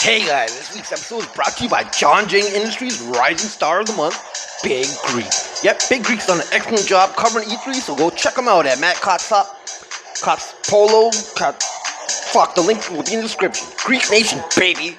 Hey guys, this week's episode is brought to you by John Jane Industries' Rising Star of the Month, Big Greek. Yep, Big Greek's done an excellent job covering E3, so go check him out at Matt Cott's Polo. Fuck, the link will be in the description. Greek Nation, baby.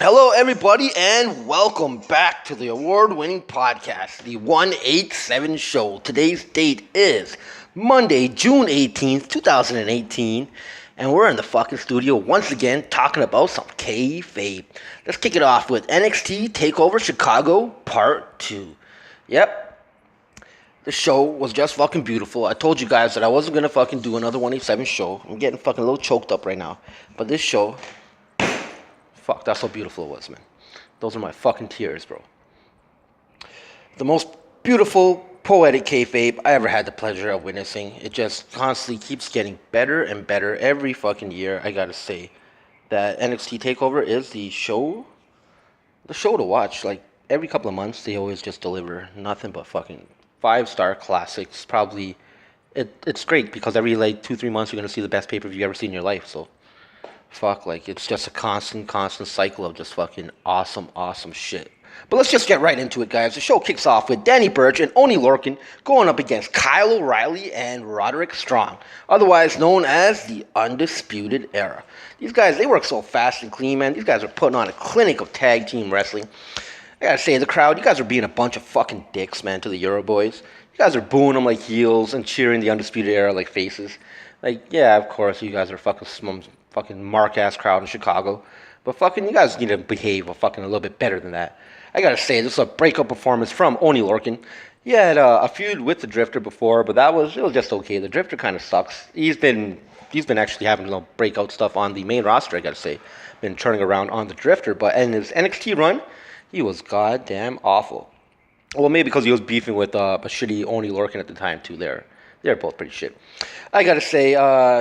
Hello, everybody, and welcome back to the award-winning podcast, the 187 Show. Today's date is Monday, June 18th, 2018, and we're in the fucking studio once again talking about some kayfabe. Let's kick it off with NXT Takeover Chicago Part 2. Yep, the show was just fucking beautiful. I told you guys that I wasn't gonna fucking do another 187 show. I'm getting fucking a little choked up right now, but this show... Fuck, that's how beautiful it was, man. Those are my fucking tears, bro. The most beautiful, poetic kayfabe I ever had the pleasure of witnessing. It just constantly keeps getting better and better every fucking year. I gotta say that NXT TakeOver is the show to watch. Like, every couple of months, they always just deliver nothing but fucking 5-star classics. Probably, it's great because every, like, 2-3 months, you're gonna see the best pay-per-view you've ever seen in your life, so... Fuck, like, it's just a constant cycle of just fucking awesome shit. But let's just get right into it, guys. The show kicks off with Danny Burch and Oney Lorcan going up against Kyle O'Reilly and Roderick Strong, otherwise known as the Undisputed Era. These guys, they work so fast and clean, man. These guys are putting on a clinic of tag team wrestling. I gotta say, the crowd, you guys are being a bunch of fucking dicks, man, to the Euro boys. You guys are booing them like heels and cheering the Undisputed Era like faces. Like, yeah, of course, you guys are fucking mark-ass crowd in Chicago. But fucking, you guys need to behave a little bit better than that. I gotta say, this is a breakup performance from Oney Lorcan. He had a feud with the Drifter before, but it was just okay. The Drifter kind of sucks. He's been actually having breakout stuff on the main roster, I gotta say. Been turning around on the Drifter, but in his NXT run, he was goddamn awful. Well, maybe because he was beefing with a shitty Oney Lorcan at the time, too, there. They're both pretty shit. I gotta say,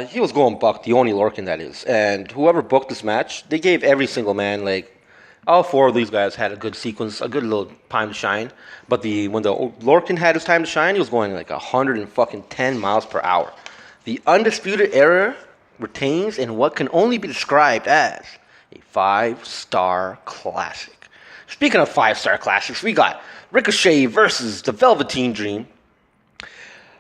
he was going buck, the Oney Lorcan, that is. And whoever booked this match, they gave every single man, like, all 4 of these guys had a good sequence, a good little time to shine. But when the Lorcan had his time to shine, he was going like 110 miles per hour. The Undisputed Era retains in what can only be described as a 5-star classic. Speaking of 5-star classics, we got Ricochet versus the Velveteen Dream.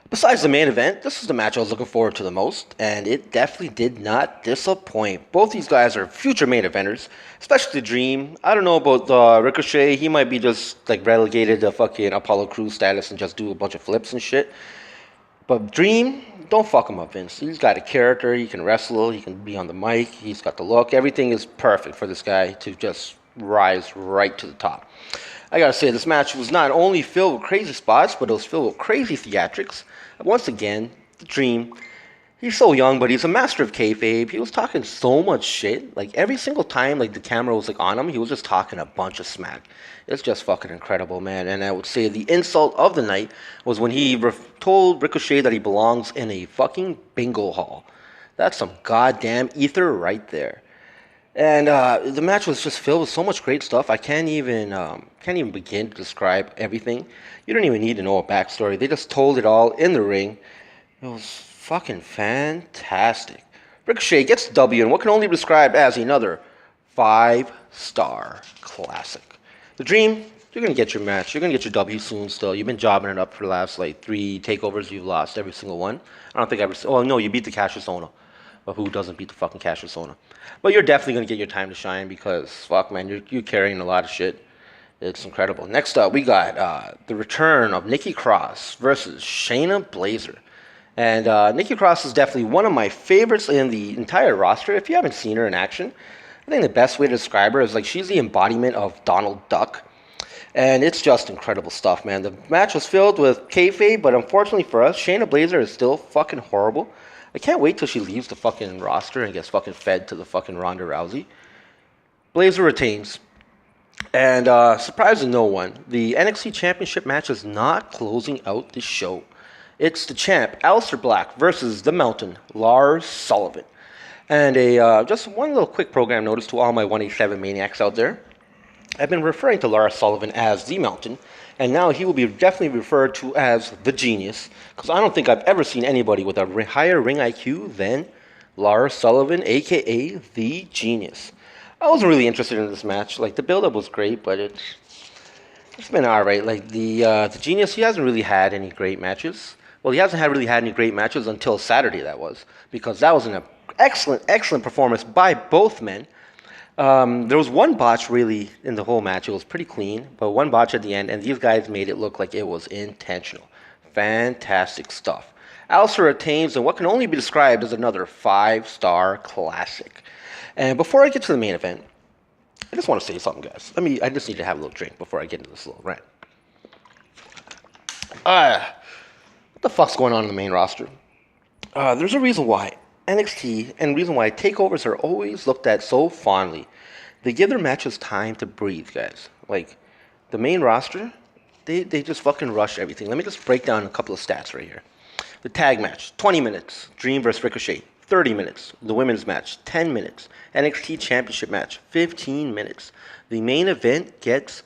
Besides the main event, this is the match I was looking forward to the most, and it definitely did not disappoint. Both these guys are future main eventers, especially the Dream. I don't know about Ricochet. He might be just like relegated to fucking Apollo Crews status and just do a bunch of flips and shit. But Dream, don't fuck him up, Vince. He's got a character. He can wrestle. He can be on the mic. He's got the look. Everything is perfect for this guy to just rise right to the top. I gotta say, this match was not only filled with crazy spots, but it was filled with crazy theatrics. Once again, the Dream, he's so young, but he's a master of kayfabe. He was talking so much shit. Like, every single time, like, the camera was, like, on him, he was just talking a bunch of smack. It's just fucking incredible, man. And I would say the insult of the night was when he told Ricochet that he belongs in a fucking bingo hall. That's some goddamn ether right there. And the match was just filled with so much great stuff. I can't even begin to describe everything. You don't even need to know a backstory. They just told it all in the ring. It was fucking fantastic. Ricochet gets the W in what can only be described as another 5-star classic. The Dream, you're going to get your match. You're going to get your W soon still. You've been jobbing it up for the last, 3 takeovers. You've lost every single one. I don't think no, you beat the Cassius Ohno. But who doesn't beat the fucking Cassius Ohno? But you're definitely going to get your time to shine because, fuck, man, you're carrying a lot of shit. It's incredible. Next up, we got the return of Nikki Cross versus Shayna Baszler. And Nikki Cross is definitely one of my favorites in the entire roster. If you haven't seen her in action, I think the best way to describe her is like she's the embodiment of Donald Duck. And it's just incredible stuff, man. The match was filled with kayfabe, but unfortunately for us, Shayna Baszler is still fucking horrible. I can't wait till she leaves the fucking roster and gets fucking fed to the fucking Ronda Rousey. Baszler retains. And surprising no one, the NXT Championship match is not closing out the show. It's the champ, Aleister Black, versus the Mountain, Lars Sullivan. And just one little quick program notice to all my 187 maniacs out there. I've been referring to Lars Sullivan as the Mountain, And now he will be definitely referred to as the Genius, because I don't think I've ever seen anybody with a higher ring IQ than Lars Sullivan, a.k.a. the Genius. I wasn't really interested in this match. Like, the build-up was great, but it's been alright. Like, the Genius, he hasn't really had any great matches. Well, he hasn't really had any great matches until Saturday, that was. Because that was an excellent performance by both men. There was one botch, really, in the whole match. It was pretty clean, but one botch at the end, and these guys made it look like it was intentional. Fantastic stuff. Alistair retains in what can only be described as another 5-star classic. And before I get to the main event, I just want to say something, guys. I just need to have a little drink before I get into this little rant. What the fuck's going on in the main roster? There's a reason why NXT and reason why takeovers are always looked at so fondly. They give their matches time to breathe, guys. Like, the main roster, they just fucking rush everything. Let me just break down a couple of stats right here. The tag match, 20 minutes. Dream vs. Ricochet, 30 minutes. The women's match, 10 minutes. NXT Championship match, 15 minutes. The main event gets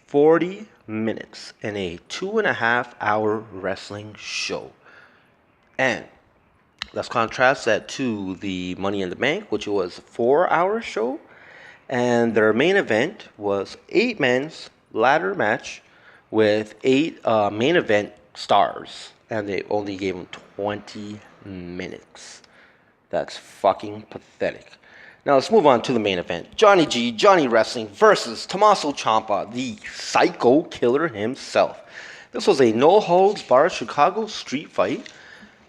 40 minutes in a 2.5-hour wrestling show. And let's contrast that to the Money in the Bank, which was a 4-hour show. And their main event was 8 men's ladder match with 8 main event stars. And they only gave them 20 minutes. That's fucking pathetic. Now let's move on to the main event. Johnny G, Johnny Wrestling versus Tommaso Ciampa, the psycho killer himself. This was a no-holds-barred Chicago street fight.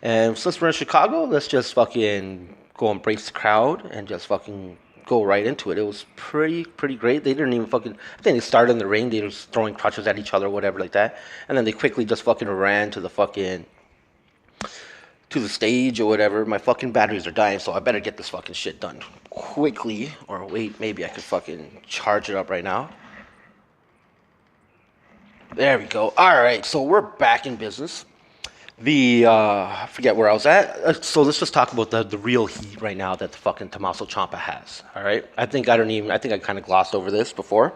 And since we're in Chicago, let's just fucking go embrace the crowd and just fucking go right into it. It was pretty great. They didn't even fucking... I think they started in the ring. They were just throwing crutches at each other or whatever like that. And then they quickly just fucking ran to the fucking... to the stage or whatever. My fucking batteries are dying, so I better get this fucking shit done quickly. Or wait, maybe I could fucking charge it up right now. There we go. Alright, so we're back in business. I forget where I was at. So let's just talk about the real heat right now that the fucking Tommaso Ciampa has. Alright? I think I kind of glossed over this before.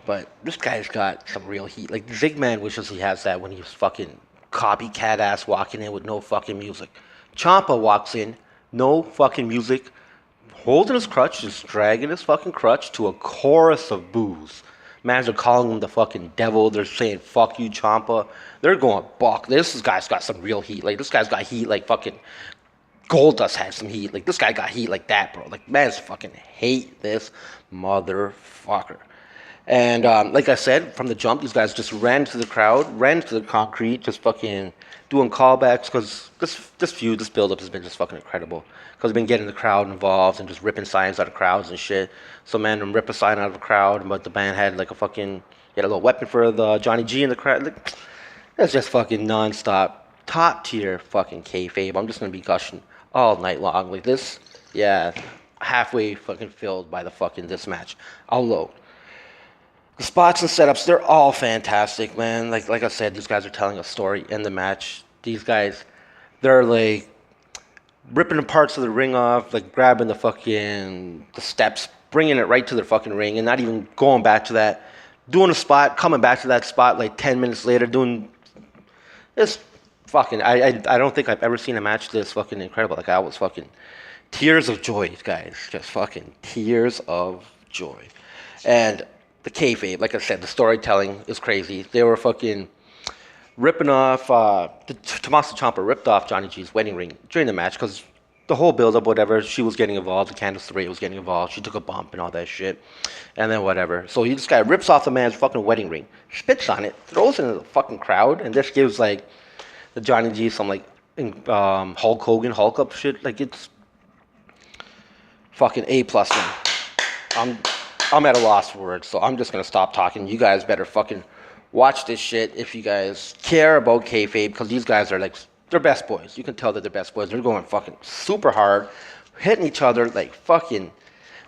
But this guy's got some real heat. Like, Zigman wishes he has that when he was fucking copycat ass walking in with no fucking music. Ciampa walks in, no fucking music, holding his crutch, just dragging his fucking crutch to a chorus of boos. Mans are calling him the fucking devil. They're saying, fuck you, Ciampa. They're going, buck. This guy's got some real heat. Like, this guy's got heat like fucking Goldust has some heat. Like, this guy got heat like that, bro. Like, mans fucking hate this motherfucker. And like I said, from the jump, these guys just ran to the crowd, ran to the concrete, just fucking doing callbacks, because this build-up has been just fucking incredible. Because they've been getting the crowd involved and just ripping signs out of crowds and shit. Some man would rip a sign out of a crowd, but the band had like he had a little weapon for the Johnny G in the crowd. Like, that's just fucking non-stop, top-tier fucking kayfabe. I'm just going to be gushing all night long. Like this, yeah, halfway fucking filled by this match. Although, the spots and setups, they're all fantastic, man. Like I said, these guys are telling a story in the match. These guys, they're like ripping the parts of the ring off, like grabbing the steps, bringing it right to their fucking ring, and not even going back to that. Doing a spot, coming back to that spot like 10 minutes later, doing this fucking... I don't think I've ever seen a match this fucking incredible. Like, I was fucking... tears of joy, guys. Just fucking tears of joy. And the kayfabe, like I said, the storytelling is crazy. They were fucking ripping off... Tommaso Ciampa ripped off Johnny G's wedding ring during the match because the whole build-up, whatever, she was getting involved. The Candice LeRae was getting involved. She took a bump and all that shit. And then whatever. So this guy rips off the man's fucking wedding ring, spits on it, throws it into the fucking crowd, and this gives, like, the Johnny G some, like, Hulk Hogan, Hulk up shit. Like, it's fucking A+, man. I'm at a loss for words, so I'm just going to stop talking. You guys better fucking watch this shit if you guys care about kayfabe, because these guys are, like, they're best boys. You can tell that they're best boys. They're going fucking super hard, hitting each other like fucking...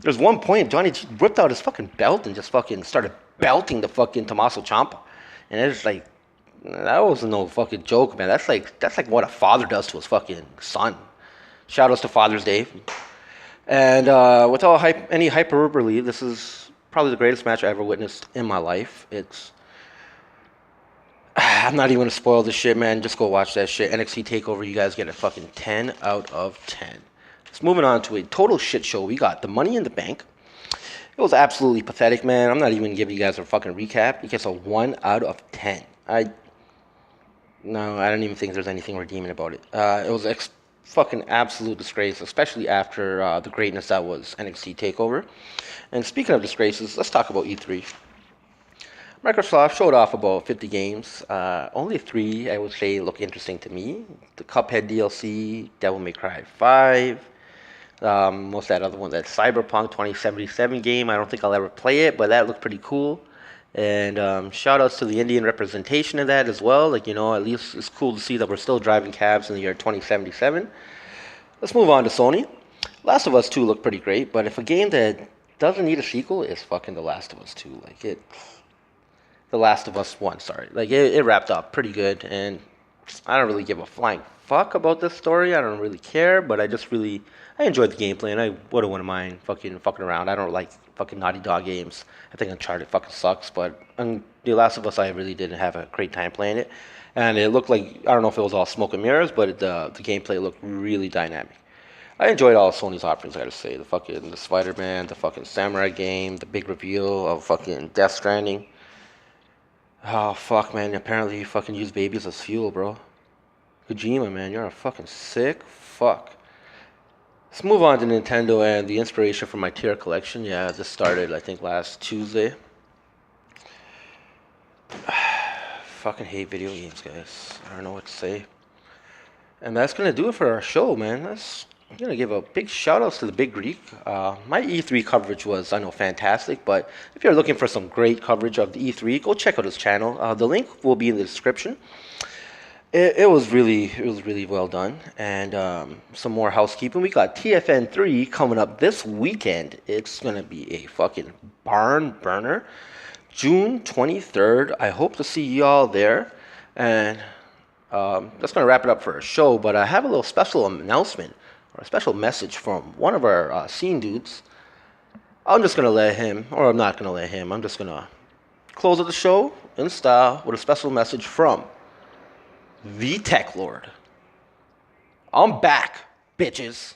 There's one point, Johnny G ripped out his fucking belt and just fucking started belting the fucking Tommaso Ciampa. And it's like, that wasn't no fucking joke, man. That's like what a father does to his fucking son. Shout outs to Father's Day. And without any hyperbole, this is probably the greatest match I ever witnessed in my life. I'm not even gonna spoil the shit, man. Just go watch that shit. NXT Takeover, you guys get a fucking 10 out of 10. Let's moving on to a total shit show. We got the Money in the Bank. It was absolutely pathetic, man. I'm not even giving you guys a fucking recap. It gets a 1 out of 10. No, I don't even think there's anything redeeming about it. It was fucking absolute disgrace, especially after the greatness that was NXT Takeover. And speaking of disgraces, let's talk about E3. Microsoft showed off about 50 games. Only 3, I would say, look interesting to me. The Cuphead DLC, Devil May Cry 5. Most of that other one, that Cyberpunk 2077 game. I don't think I'll ever play it, but that looked pretty cool. And shout outs to the Indian representation of that as well. Like, at least it's cool to see that we're still driving cabs in the year 2077. Let's move on to Sony. Last of Us 2 looked pretty great, but if a game that doesn't need a sequel is fucking The Last of Us 2. The Last of Us 1, sorry. It wrapped up pretty good, and I don't really give a flying fuck about this story. I don't really care, but I enjoyed the gameplay, and I wouldn't mind fucking around. I don't like fucking Naughty Dog games. I think Uncharted fucking sucks, but on The Last of Us, I really didn't have a great time playing it. And it looked like, I don't know if it was all smoke and mirrors, but the gameplay looked really dynamic. I enjoyed all of Sony's offerings, I gotta say. The Spider-Man, the fucking Samurai game, the big reveal of fucking Death Stranding. Oh, fuck, man. Apparently you fucking use babies as fuel, bro. Kojima, man, you're a fucking sick fuck. Let's move on to Nintendo and the inspiration for my tier collection. Yeah, this started, I think, last Tuesday. Fucking hate video games, guys. I don't know what to say. And that's going to do it for our show, man. I'm going to give a big shout outs to the Big Greek. My E3 coverage was, I know, fantastic. But if you're looking for some great coverage of the E3, go check out his channel. The link will be in the description. It was really well done. And some more housekeeping. We got TFN 3 coming up this weekend. It's going to be a fucking barn burner. June 23rd. I hope to see y'all there. And that's going to wrap it up for our show. But I have a little special announcement or a special message from one of our scene dudes. I'm just going to let him, or I'm not going to let him. I'm just going to close out the show in style with a special message from the Tech Lord. I'm back, bitches.